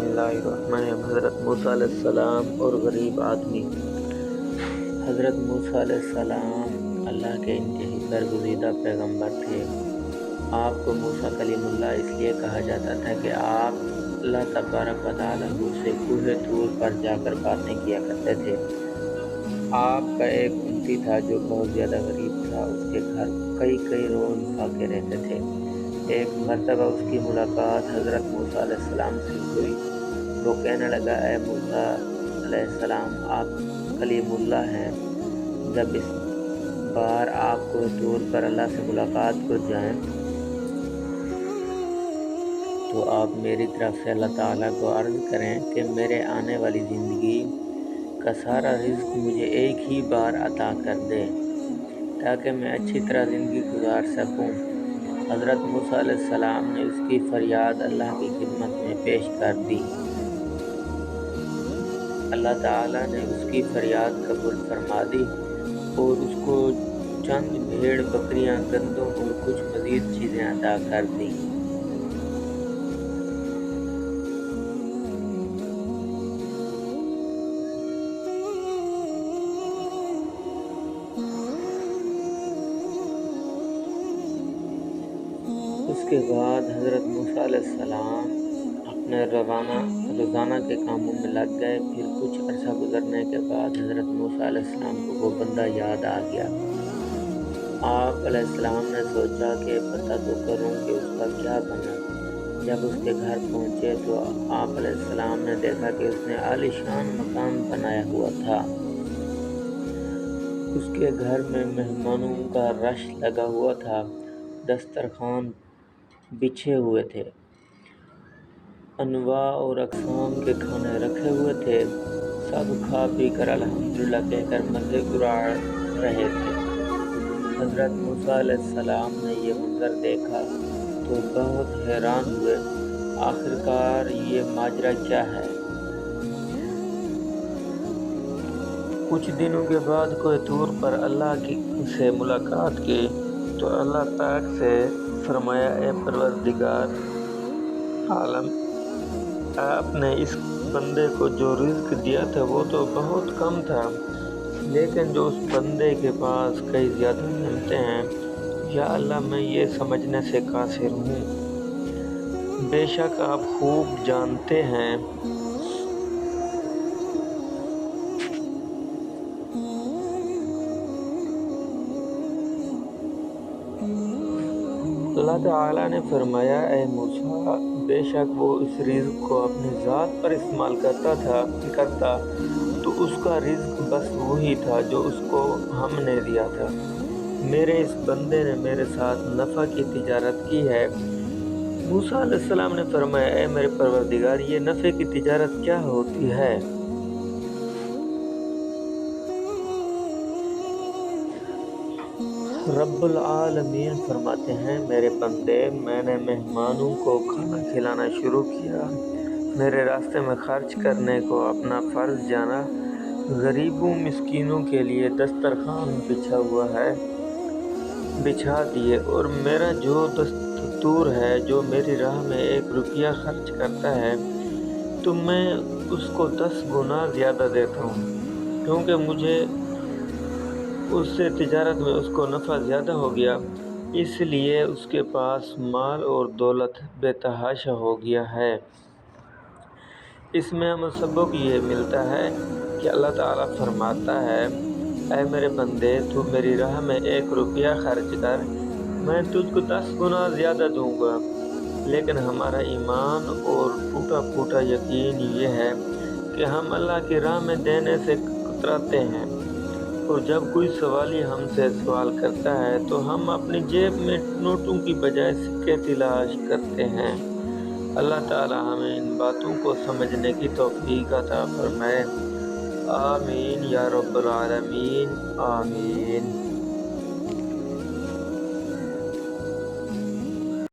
اللہ الرحمن الرحیم۔ حضرت موسیٰ علیہ السلام اور غریب آدمی۔ حضرت موسیٰ علیہ السلام اللہ کے انتہائی برگزیدہ پیغمبر تھے۔ آپ کو موسیٰ کلیم اللہ اس لیے کہا جاتا تھا کہ آپ اللہ تبارک و تعالیٰ سے کوہ طور پر جا کر باتیں کیا کرتے تھے۔ آپ کا ایک امتی تھا جو بہت زیادہ غریب تھا۔ اس کے گھر کئی روز بھاکے رہتے تھے۔ ایک مرتبہ اس کی ملاقات حضرت موسیٰ علیہ السلام سے ہوئی۔ وہ کہنے لگا، اے موسیٰ علیہ السلام، آپ کلیم اللہ ہیں۔ جب اس بار آپ کوہ طور پر اللہ سے ملاقات کو جائیں تو آپ میری طرف سے اللہ تعالیٰ کو عرض کریں کہ میرے آنے والی زندگی کا سارا رزق مجھے ایک ہی بار عطا کر دے تاکہ میں اچھی طرح زندگی گزار سکوں۔ حضرت موسیٰ علیہ السلام نے اس کی فریاد اللہ کی خدمت میں پیش کر دی۔ اللہ تعالیٰ نے اس کی فریاد قبول فرما دی اور اس کو چند بھیڑ بکریاں، گندم اور کچھ مزید چیزیں عطا کر دیں۔ اس کے بعد حضرت موسیٰ علیہ السلام اپنے روزانہ کے کاموں میں لگ گئے۔ پھر کچھ عرصہ گزرنے کے بعد حضرت موسیٰ علیہ السلام کو وہ بندہ یاد آ گیا۔ آپ علیہ السلام نے سوچا کہ پتہ تو کروں کہ اس کا کیا بنا۔ جب اس کے گھر پہنچے تو آپ علیہ السلام نے دیکھا کہ اس نے عالیشان مکان بنایا ہوا تھا۔ اس کے گھر میں مہمانوں کا رش لگا ہوا تھا، دسترخوان بچھے ہوئے تھے، انواع اور اقسام کے کھانے رکھے ہوئے تھے۔ سب کھا پی کر الحمدللہ کہہ کر مزے اڑا رہے تھے۔ حضرت موسیٰ علیہ السلام نے یہ منظر دیکھا تو بہت حیران ہوئے۔ آخرکار یہ ماجرا کیا ہے؟ کچھ دنوں کے بعد کوہ طور پر اللہ سے ملاقات کی تو اللہ پاک سے فرمایا، اے پروردگار عالم، آپ نے اس بندے کو جو رزق دیا تھا وہ تو بہت کم تھا، لیکن جو اس بندے کے پاس کئی زیادہ نعمتیں ہیں، یا اللہ میں یہ سمجھنے سے قاصر ہوں۔ بے شک آپ خوب جانتے ہیں اللہ تعالیٰ نے فرمایا، اے موسیٰ، بے شک وہ اس رزق کو اپنی ذات پر استعمال کرتا تو اس کا رزق بس وہی تھا جو اس کو ہم نے دیا تھا۔ میرے اس بندے نے میرے ساتھ نفع کی تجارت کی ہے۔ موسیٰ علیہ السلام نے فرمایا، اے میرے پروردگار، یہ نفع کی تجارت کیا ہوتی ہے؟ رب العالمین فرماتے ہیں، میرے بندے، میں نے مہمانوں کو کھانا کھلانا شروع کیا، میرے راستے میں خرچ کرنے کو اپنا فرض جانا، غریبوں مسکینوں کے لیے دسترخوان بچھا دیے، اور میرا جو دستور ہے، جو میری راہ میں 1 روپیہ خرچ کرتا ہے تو میں اس کو 10 گنا زیادہ دیتا ہوں، کیونکہ مجھے اس سے تجارت میں اس کو نفع زیادہ ہو گیا، اس لیے اس کے پاس مال اور دولت بے تحاشا ہو گیا ہے۔ اس میں ہمیں سبق یہ ملتا ہے کہ اللہ تعالیٰ فرماتا ہے، اے میرے بندے، تو میری راہ میں 1 روپیہ خرچ کر، میں تجھ کو 10 گنا زیادہ دوں گا۔ لیکن ہمارا ایمان اور پھوٹا یقین یہ ہے کہ ہم اللہ کی راہ میں دینے سے کتراتے ہیں، اور جب کوئی سوالی ہم سے سوال کرتا ہے تو ہم اپنی جیب میں نوٹوں کی بجائے سکے تلاش کرتے ہیں۔ اللہ تعالیٰ ہمیں ان باتوں کو سمجھنے کی توفیق عطا فرمائے۔ آمین یا رب العالمین، آمین۔